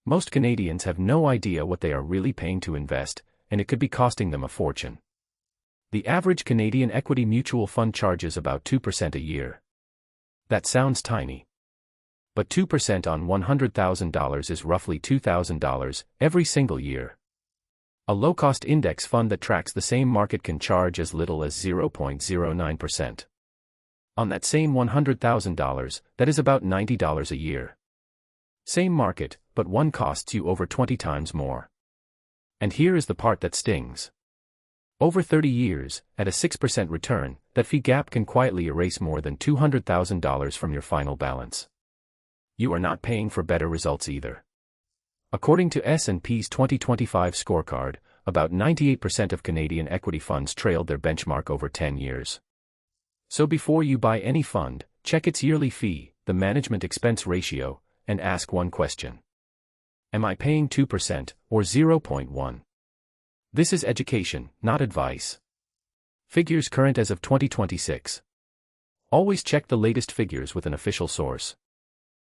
Most Canadians have no idea what they are really paying to invest, and it could be costing them a fortune. The average Canadian equity mutual fund charges about 2% a year. That sounds tiny. But 2% on $100,000 is roughly $2,000 every single year. A low-cost index fund that tracks the same market can charge as little as 0.09%. On that same $100,000, that is about $90 a year. Same market, but one costs you over 20 times more. And here is the part that stings. Over 30 years, at a 6% return, that fee gap can quietly erase more than $200,000 from your final balance. You are not paying for better results either. According to S&P's 2025 scorecard, about 98% of Canadian equity funds trailed their benchmark over 10 years. So before you buy any fund, check its yearly fee, the management expense ratio, and ask one question. Am I paying 2% or 0.1? This is education, not advice. Figures current as of 2026. Always check the latest figures with an official source.